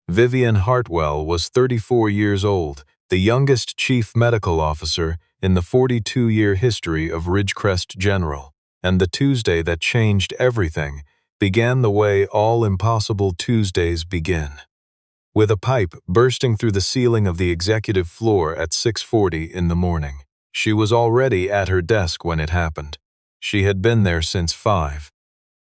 Vivienne Hartwell was 34 years old, the youngest chief medical officer in the 42-year history of Ridgecrest General, and the Tuesday that changed everything began the way all impossible Tuesdays begin. With a pipe bursting through the ceiling of the executive floor at 6:40 in the morning. She was already at her desk when it happened. She had been there since 5.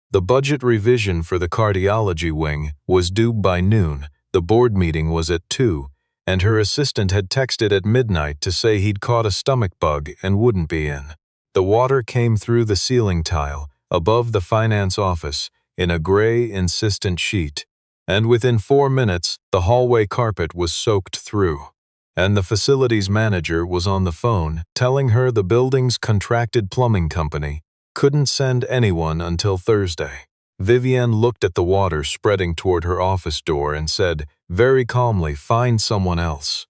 The budget revision for the cardiology wing was due by noon, the board meeting was at 2, and her assistant had texted at midnight to say he'd caught a stomach bug and wouldn't be in. The water came through the ceiling tile, above the finance office, in a gray, insistent sheet. And within 4 minutes, the hallway carpet was soaked through. And the facilities manager was on the phone, telling her the building's contracted plumbing company couldn't send anyone until Thursday. Vivienne looked at the water spreading toward her office door and said, very calmly, find someone else.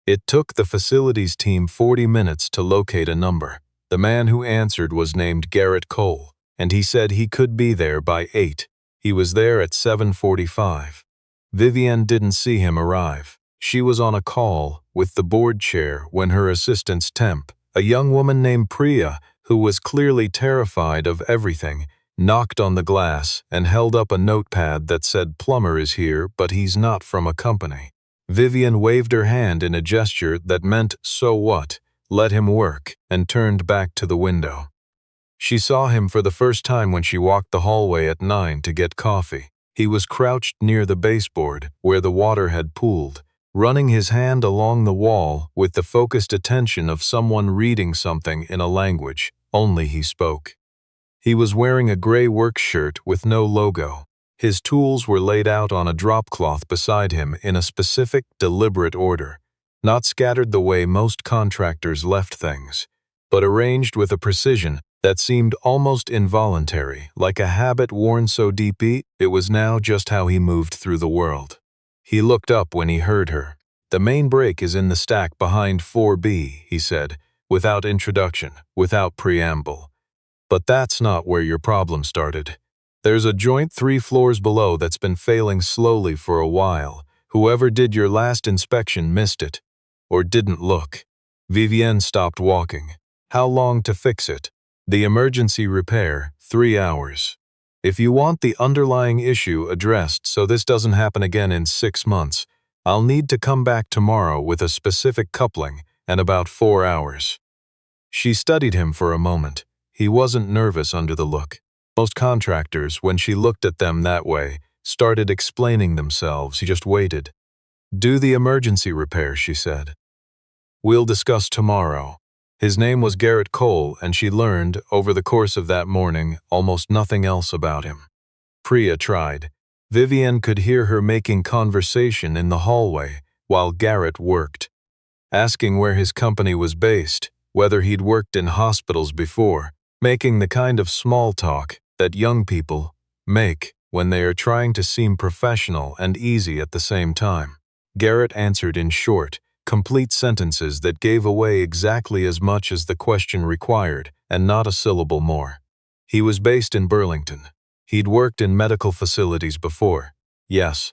It took the facilities team 40 minutes to locate a number. The man who answered was named Garrett Cole, and he said he could be there by 8. He was there at 7:45. Vivienne didn't see him arrive. She was on a call with the board chair when her assistant's temp, a young woman named Priya, who was clearly terrified of everything, knocked on the glass and held up a notepad that said, "Plumber is here, but he's not from a company." Vivienne waved her hand in a gesture that meant, so what, let him work, and turned back to the window. She saw him for the first time when she walked the hallway at 9 to get coffee. He was crouched near the baseboard where the water had pooled, running his hand along the wall with the focused attention of someone reading something in a language only he spoke. He was wearing a gray work shirt with no logo. His tools were laid out on a drop cloth beside him in a specific, deliberate order, not scattered the way most contractors left things, but arranged with a precision that seemed almost involuntary, like a habit worn so deep it was now just how he moved through the world. He looked up when he heard her. "The main break is in the stack behind 4B, he said, without introduction, without preamble. "But that's not where your problem started. There's a joint 3 floors below that's been failing slowly for a while. Whoever did your last inspection missed it, or didn't look." Vivienne stopped walking. "How long to fix it?" "The emergency repair, 3 hours. If you want the underlying issue addressed so this doesn't happen again in 6 months, I'll need to come back tomorrow with a specific coupling and about 4 hours." She studied him for a moment. He wasn't nervous under the look. Most contractors, when she looked at them that way, started explaining themselves. He just waited. "Do the emergency repair," she said. "We'll discuss tomorrow." His name was Garrett Cole, and she learned, over the course of that morning, almost nothing else about him. Priya tried. Vivienne could hear her making conversation in the hallway while Garrett worked, asking where his company was based, whether he'd worked in hospitals before, making the kind of small talk that young people make when they are trying to seem professional and easy at the same time. Garrett answered in short, complete sentences that gave away exactly as much as the question required, and not a syllable more. He was based in Burlington. He'd worked in medical facilities before. Yes.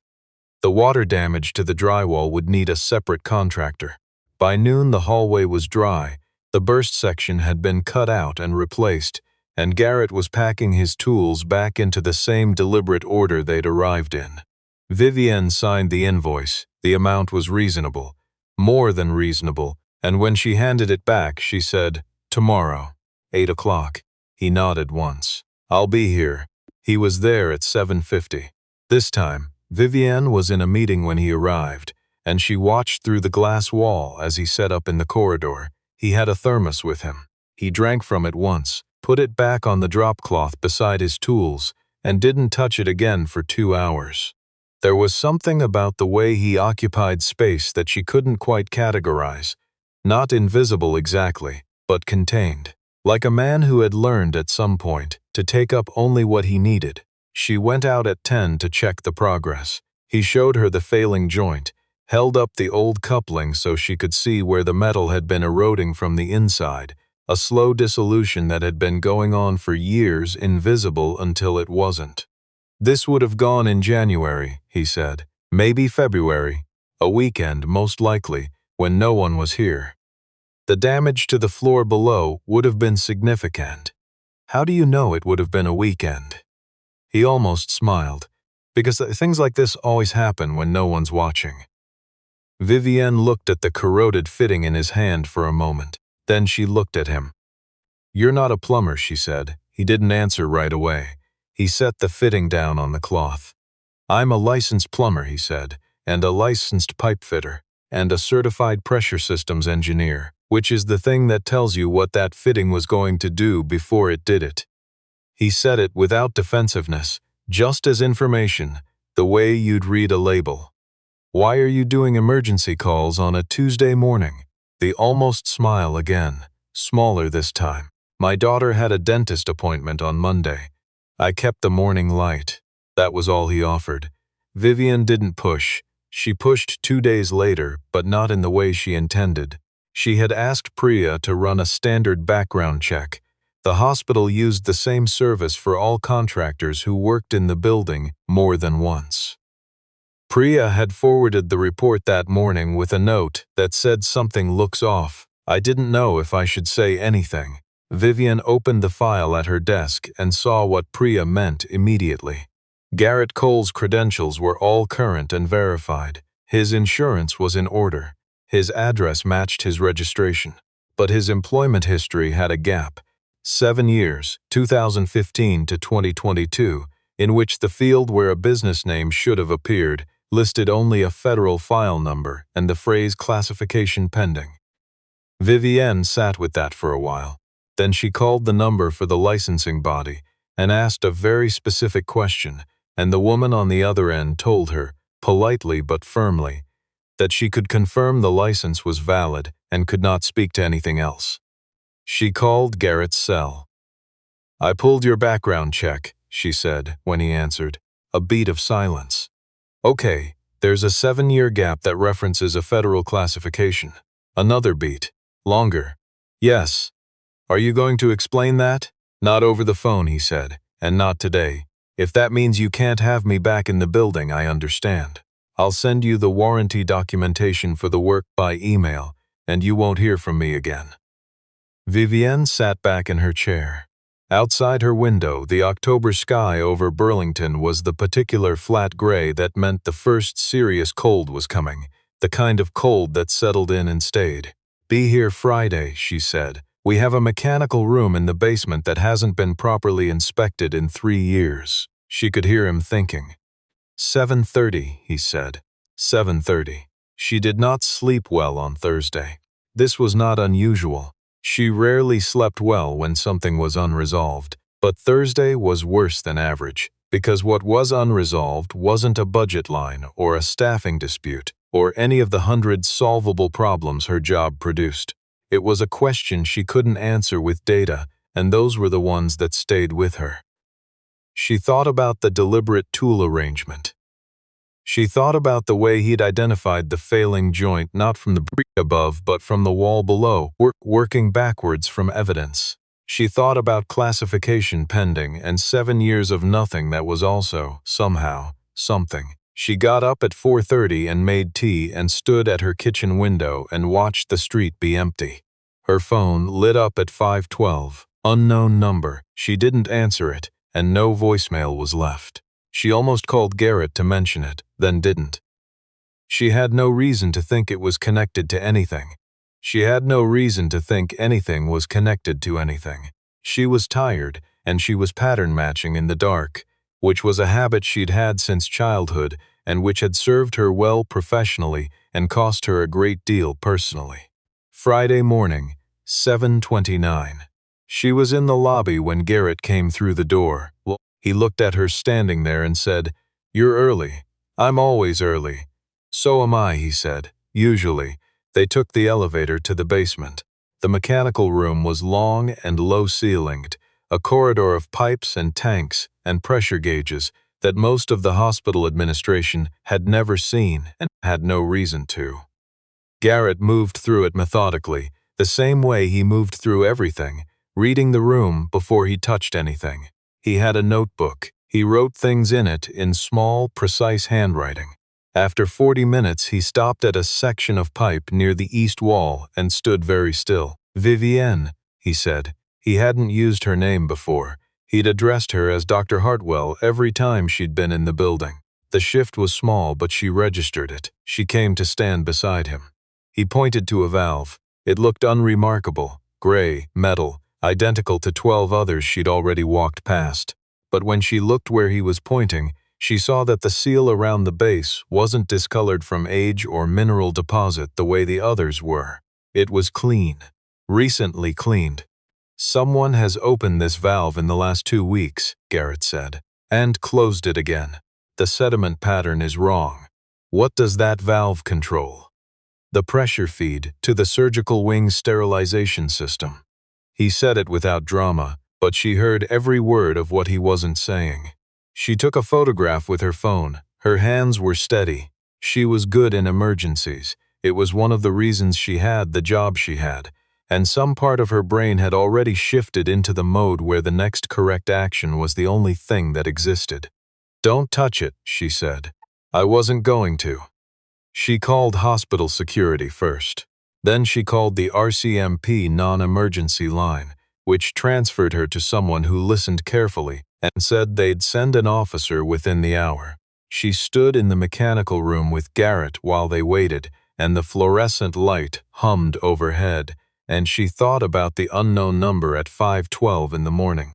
The water damage to the drywall would need a separate contractor. By noon the hallway was dry, the burst section had been cut out and replaced, and Garrett was packing his tools back into the same deliberate order they'd arrived in. Vivienne signed the invoice. The amount was reasonable. More than reasonable, and when she handed it back, she said, "Tomorrow, 8 o'clock. He nodded once. "I'll be here." He was there at 7:50. This time, Vivienne was in a meeting when he arrived, and she watched through the glass wall as he set up in the corridor. He had a thermos with him. He drank from it once, put it back on the drop cloth beside his tools, and didn't touch it again for 2 hours. There was something about the way he occupied space that she couldn't quite categorize. Not invisible exactly, but contained. Like a man who had learned at some point to take up only what he needed. She went out at 10 to check the progress. He showed her the failing joint, held up the old coupling so she could see where the metal had been eroding from the inside, a slow dissolution that had been going on for years, invisible until it wasn't. "This would have gone in January," he said. Maybe February, a weekend most likely, when no one was here. The damage to the floor below would have been significant. How do you know it would have been a weekend? He almost smiled, because things like this always happen when no one's watching. Vivienne looked at the corroded fitting in his hand for a moment. Then she looked at him. "You're not a plumber," she said. He didn't answer right away. He set the fitting down on the cloth. "I'm a licensed plumber," he said, "and a licensed pipe fitter, and a certified pressure systems engineer, which is the thing that tells you what that fitting was going to do before it did it." He said it without defensiveness, just as information, the way you'd read a label. "Why are you doing emergency calls on a Tuesday morning?" The almost smile again, smaller this time. "My daughter had a dentist appointment on Monday. I kept the morning light." That was all he offered. Vivienne didn't push. She pushed 2 days later, but not in the way she intended. She had asked Priya to run a standard background check. The hospital used the same service for all contractors who worked in the building more than once. Priya had forwarded the report that morning with a note that said something looks off. "I didn't know if I should say anything." Vivienne opened the file at her desk and saw what Priya meant immediately. Garrett Cole's credentials were all current and verified. His insurance was in order. His address matched his registration. But his employment history had a gap. 7 years, 2015 to 2022, in which the field where a business name should have appeared listed only a federal file number and the phrase classification pending. Vivienne sat with that for a while. Then she called the number for the licensing body and asked a very specific question, and the woman on the other end told her, politely but firmly, that she could confirm the license was valid and could not speak to anything else. She called Garrett's cell. "I pulled your background check," she said when he answered. A beat of silence. "Okay, there's a 7-year gap that references a federal classification." Another beat. Longer. "Yes. Are you going to explain that?" "Not over the phone," he said, "and not today. If that means you can't have me back in the building, I understand. I'll send you the warranty documentation for the work by email, and you won't hear from me again." Vivienne sat back in her chair. Outside her window, the October sky over Burlington was the particular flat gray that meant the first serious cold was coming, the kind of cold that settled in and stayed. "Be here Friday," she said. "We have a mechanical room in the basement that hasn't been properly inspected in 3 years." She could hear him thinking. 7:30, he said. 7:30. She did not sleep well on Thursday. This was not unusual. She rarely slept well when something was unresolved, but Thursday was worse than average, because what was unresolved wasn't a budget line or a staffing dispute or any of the 100 solvable problems her job produced. It was a question she couldn't answer with data, and those were the ones that stayed with her. She thought about the deliberate tool arrangement. She thought about the way he'd identified the failing joint not from the brick above but from the wall below, working backwards from evidence. She thought about classification pending and 7 years of nothing that was also, somehow, something. She got up at 4:30 and made tea and stood at her kitchen window and watched the street be empty. Her phone lit up at 5:12. Unknown number. She didn't answer it, and no voicemail was left. She almost called Garrett to mention it, then didn't. She had no reason to think it was connected to anything. She had no reason to think anything was connected to anything. She was tired, and she was pattern matching in the dark, which was a habit she'd had since childhood and which had served her well professionally and cost her a great deal personally. Friday morning, 7:29. She was in the lobby when Garrett came through the door. He looked at her standing there and said, "You're early." "I'm always early." "So am I," he said. Usually. They took the elevator to the basement. The mechanical room was long and low-ceilinged, a corridor of pipes and tanks and pressure gauges that most of the hospital administration had never seen and had no reason to. Garrett moved through it methodically, the same way he moved through everything, reading the room before he touched anything. He had a notebook. He wrote things in it in small, precise handwriting. After 40 minutes, he stopped at a section of pipe near the east wall and stood very still. "Vivienne," he said. He hadn't used her name before. He'd addressed her as Dr. Hartwell every time she'd been in the building. The shift was small, but she registered it. She came to stand beside him. He pointed to a valve. It looked unremarkable, gray, metal, identical to 12 others she'd already walked past. But when she looked where he was pointing, she saw that the seal around the base wasn't discolored from age or mineral deposit the way the others were. It was clean, recently cleaned. "Someone has opened this valve in the last 2 weeks," Garrett said, "and closed it again. The sediment pattern is wrong. What does that valve control?" "The pressure feed to the surgical wing sterilization system." He said it without drama, but she heard every word of what he wasn't saying. She took a photograph with her phone. Her hands were steady. She was good in emergencies. It was one of the reasons she had the job she had, and some part of her brain had already shifted into the mode where the next correct action was the only thing that existed. "Don't touch it," she said. "I wasn't going to." She called hospital security first. Then she called the RCMP non-emergency line, which transferred her to someone who listened carefully and said they'd send an officer within the hour. She stood in the mechanical room with Garrett while they waited, and the fluorescent light hummed overhead, and she thought about the unknown number at 5:12 in the morning.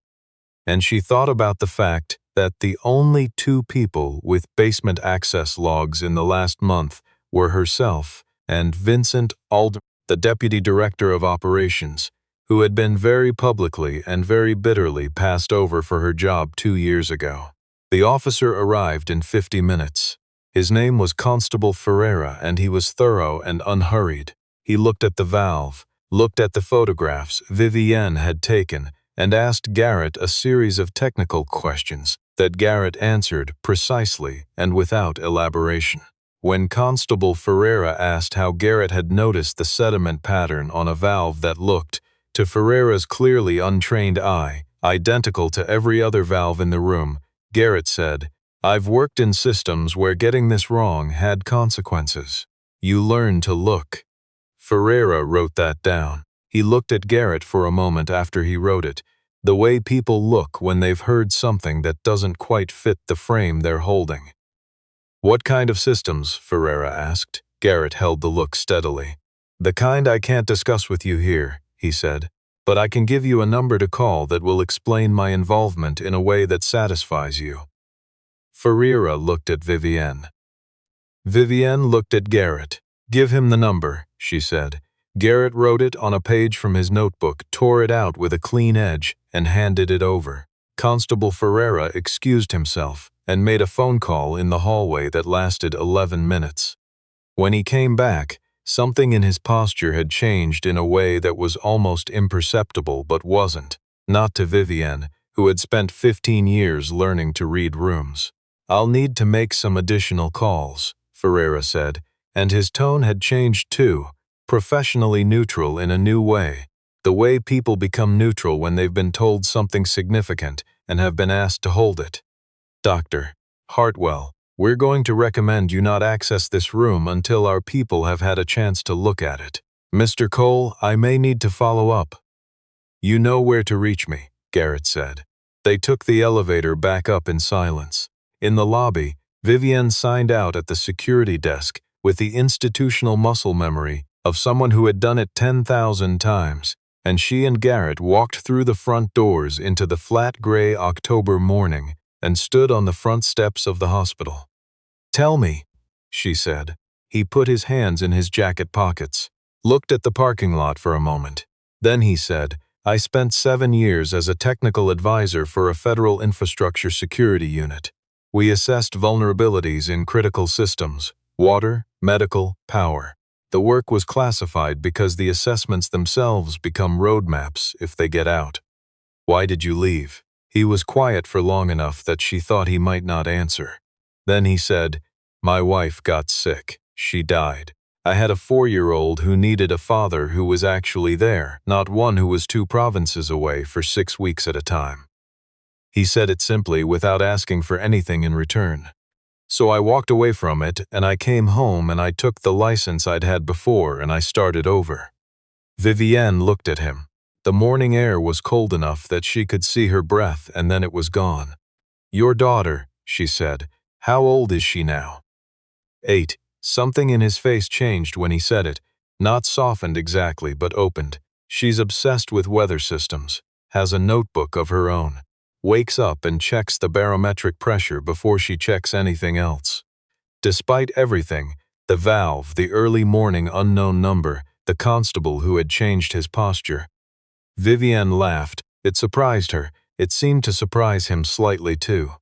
And she thought about the fact that the only 2 people with basement access logs in the last month were herself and Vincent Alder, the deputy director of operations, who had been very publicly and very bitterly passed over for her job 2 years ago. The officer arrived in 50 minutes. His name was Constable Ferreira, and he was thorough and unhurried. He looked at the valve, looked at the photographs Vivienne had taken, and asked Garrett a series of technical questions that Garrett answered precisely and without elaboration. When Constable Ferreira asked how Garrett had noticed the sediment pattern on a valve that looked, to Ferreira's clearly untrained eye, identical to every other valve in the room, Garrett said, "I've worked in systems where getting this wrong had consequences. You learn to look." Ferreira wrote that down. He looked at Garrett for a moment after he wrote it, the way people look when they've heard something that doesn't quite fit the frame they're holding. "What kind of systems?" Ferreira asked. Garrett held the look steadily. "The kind I can't discuss with you here," he said, "but I can give you a number to call that will explain my involvement in a way that satisfies you." Ferreira looked at Vivienne. Vivienne looked at Garrett. "Give him the number," she said. Garrett wrote it on a page from his notebook, tore it out with a clean edge, and handed it over. Constable Ferreira excused himself and made a phone call in the hallway that lasted 11 minutes. When he came back, something in his posture had changed in a way that was almost imperceptible but wasn't, not to Vivienne, who had spent 15 years learning to read rooms. "I'll need to make some additional calls," Ferreira said, and his tone had changed too, professionally neutral in a new way, the way people become neutral when they've been told something significant and have been asked to hold it. "Dr. Hartwell, we're going to recommend you not access this room until our people have had a chance to look at it. Mr. Cole, I may need to follow up." "You know where to reach me," Garrett said. They took the elevator back up in silence. In the lobby, Vivienne signed out at the security desk with the institutional muscle memory of someone who had done it 10,000 times, and she and Garrett walked through the front doors into the flat gray October morning and stood on the front steps of the hospital. "Tell me," she said. He put his hands in his jacket pockets, looked at the parking lot for a moment. Then he said, "I spent 7 years as a technical advisor for a federal infrastructure security unit. We assessed vulnerabilities in critical systems, water, medical, power. The work was classified because the assessments themselves become roadmaps if they get out." "Why did you leave?" He was quiet for long enough that she thought he might not answer. Then he said, "My wife got sick. She died. I had a 4-year-old who needed a father who was actually there, not one who was 2 provinces away for 6 weeks at a time." He said it simply without asking for anything in return. So I walked away from it, and I came home and I took the license I'd had before and I started over." Vivienne looked at him. The morning air was cold enough that she could see her breath, and then it was gone. "Your daughter," she said. "How old is she now?" 8. Something in his face changed when he said it. Not softened exactly, but opened. "She's obsessed with weather systems. Has a notebook of her own. Wakes up and checks the barometric pressure before she checks anything else." Despite everything, the valve, the early morning unknown number, the constable who had changed his posture. Vivienne laughed. It surprised her. It seemed to surprise him slightly too.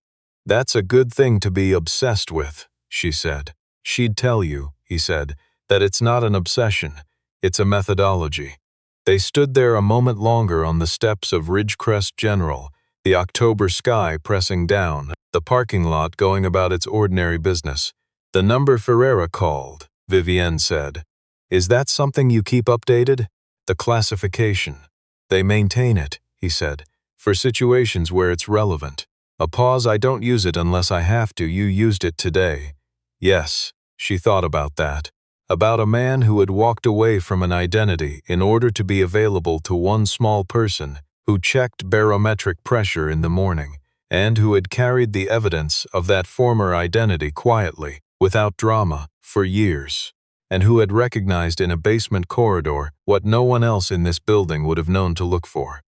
"That's a good thing to be obsessed with," she said. "She'd tell you," he said, "that it's not an obsession, it's a methodology." They stood there a moment longer on the steps of Ridgecrest General, the October sky pressing down, the parking lot going about its ordinary business. "The number Ferreira called," Vivienne said. "Is that something you keep updated?" "The classification. They maintain it," he said, "for situations where it's relevant." A pause. "I don't use it unless I have to. You used it today." Yes, she thought about that. About a man who had walked away from an identity in order to be available to one small person, who checked barometric pressure in the morning, and who had carried the evidence of that former identity quietly, without drama, for years, and who had recognized in a basement corridor what no one else in this building would have known to look for.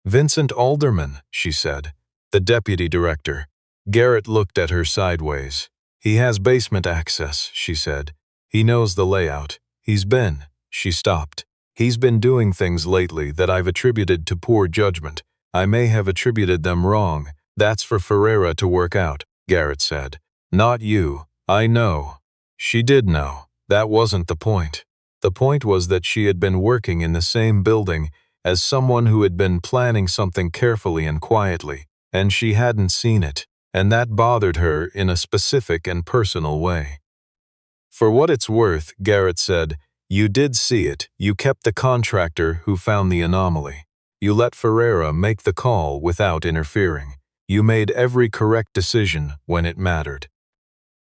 "Vincent Alderman," she said. "The deputy director." Garrett looked at her sideways. "He has basement access," she said. "He knows the layout. He's been—" She stopped. "He's been doing things lately that I've attributed to poor judgment. I may have attributed them wrong. That's for Ferreira to work out," Garrett said. "Not you. I know." She did know. That wasn't the point. The point was that she had been working in the same building as someone who had been planning something carefully and quietly, and she hadn't seen it, and that bothered her in a specific and personal way. "For what it's worth," Garrett said, "you did see it. You kept the contractor who found the anomaly. You let Ferreira make the call without interfering. You made every correct decision when it mattered."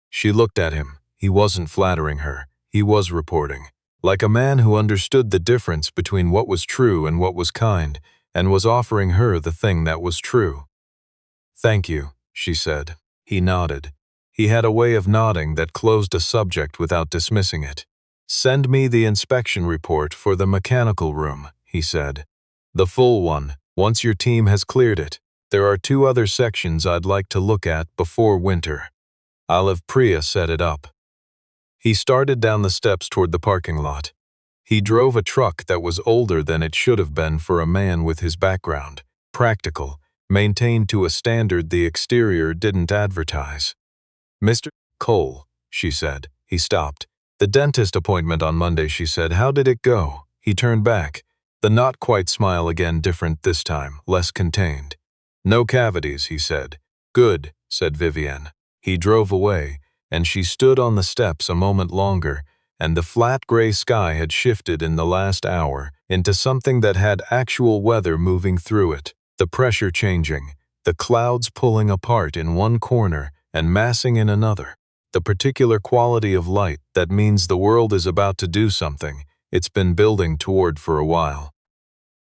She looked at him. He wasn't flattering her. He was reporting. Like a man who understood the difference between what was true and what was kind, and was offering her the thing that was true. "Thank you," she said. He nodded. He had a way of nodding that closed a subject without dismissing it. "Send me the inspection report for the mechanical room," he said. "The full one, once your team has cleared it. There are 2 other sections I'd like to look at before winter. I'll have Priya set it up." He started down the steps toward the parking lot. He drove a truck that was older than it should have been for a man with his background, practical, maintained to a standard the exterior didn't advertise. "Mr. Cole," she said. He stopped. "The dentist appointment on Monday," she said. "How did it go?" He turned back. The not quite smile again, different this time, less contained. "No cavities," he said. "Good," said Vivienne. He drove away, and she stood on the steps a moment longer, and the flat gray sky had shifted in the last hour into something that had actual weather moving through it, the pressure changing, the clouds pulling apart in one corner and massing in another, the particular quality of light that means the world is about to do something it's been building toward for a while.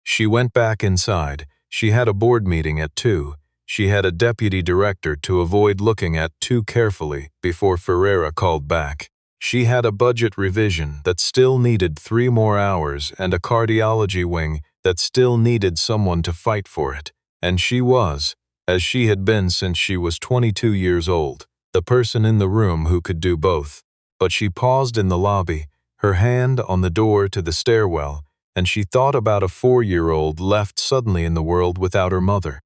She went back inside. She had a board meeting at 2. She had a deputy director to avoid looking at too carefully before Ferreira called back. She had a budget revision that still needed 3 more hours and a cardiology wing that still needed someone to fight for it. And she was, as she had been since she was 22 years old, the person in the room who could do both. But she paused in the lobby, her hand on the door to the stairwell, and she thought about a 4-year-old left suddenly in the world without her mother,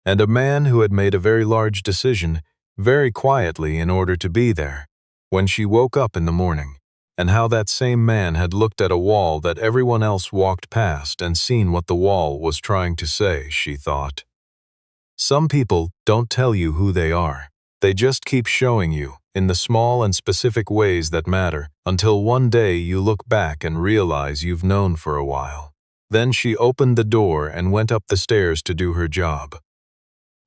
and a man who had made a very large decision, very quietly in order to be there, when she woke up in the morning, and how that same man had looked at a wall that everyone else walked past and seen what the wall was trying to say, she thought. Some people don't tell you who they are. They just keep showing you, in the small and specific ways that matter, until one day you look back and realize you've known for a while. Then she opened the door and went up the stairs to do her job.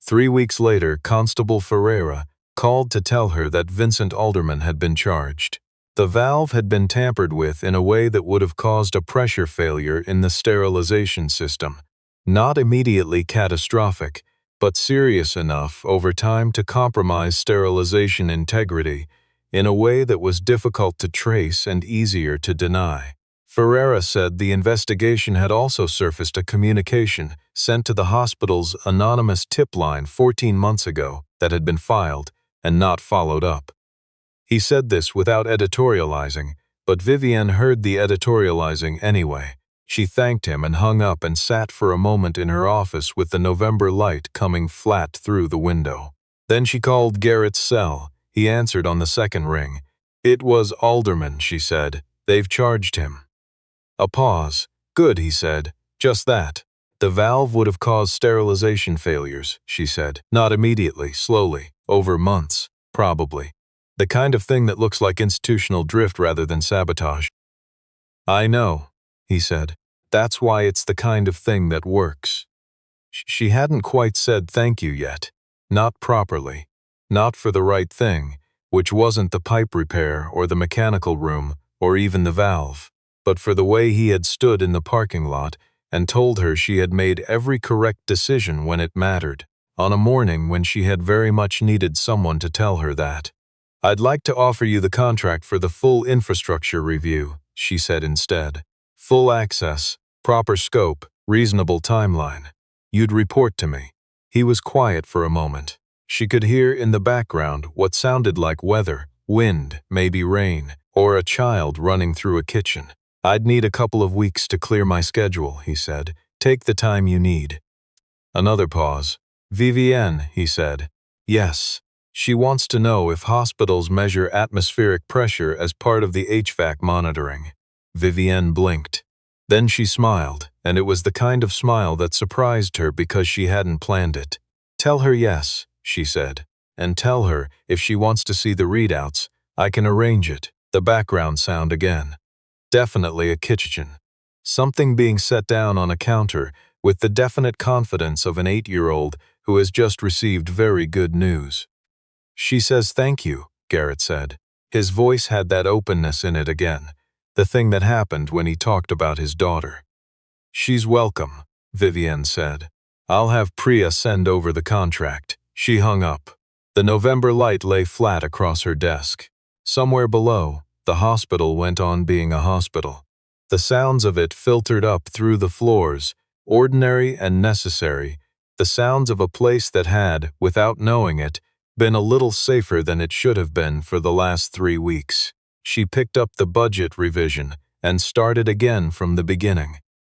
3 weeks later, Constable Ferreira, called to tell her that Vincent Alderman had been charged. The valve had been tampered with in a way that would have caused a pressure failure in the sterilization system. Not immediately catastrophic, but serious enough over time to compromise sterilization integrity in a way that was difficult to trace and easier to deny. Ferreira said the investigation had also surfaced a communication sent to the hospital's anonymous tip line 14 months ago that had been filed and not followed up. He said this without editorializing, but Vivienne heard the editorializing anyway. She thanked him and hung up and sat for a moment in her office with the November light coming flat through the window. Then she called Garrett's cell. He answered on the second ring. "It was Alderman," she said. "They've charged him." A pause. "Good," he said. "Just that. The valve would have caused sterilization failures," she said. "Not immediately, slowly, over months, probably. The kind of thing that looks like institutional drift rather than sabotage." "I know," he said. "That's why it's the kind of thing that works." She hadn't quite said thank you yet. Not properly. Not for the right thing, which wasn't the pipe repair or the mechanical room or even the valve, but for the way he had stood in the parking lot and told her she had made every correct decision when it mattered, on a morning when she had very much needed someone to tell her that. "I'd like to offer you the contract for the full infrastructure review," she said instead. "Full access, proper scope, reasonable timeline. You'd report to me." He was quiet for a moment. She could hear in the background what sounded like weather, wind, maybe rain, or a child running through a kitchen. "I'd need a couple of weeks to clear my schedule," he said. "Take the time you need." Another pause. "Vivienne," he said. "Yes. She wants to know if hospitals measure atmospheric pressure as part of the HVAC monitoring." Vivienne blinked. Then she smiled, and it was the kind of smile that surprised her because she hadn't planned it. "Tell her yes," she said. "And tell her, if she wants to see the readouts, I can arrange it." The background sound again. Definitely a kitchen. Something being set down on a counter with the definite confidence of an 8-year-old who has just received very good news. "She says thank you," Garrett said. His voice had that openness in it again, the thing that happened when he talked about his daughter. "She's welcome," Vivienne said. "I'll have Priya send over the contract." She hung up. The November light lay flat across her desk. Somewhere below, the hospital went on being a hospital. The sounds of it filtered up through the floors, ordinary and necessary, the sounds of a place that had, without knowing it, been a little safer than it should have been for the last 3 weeks. She picked up the budget revision and started again from the beginning.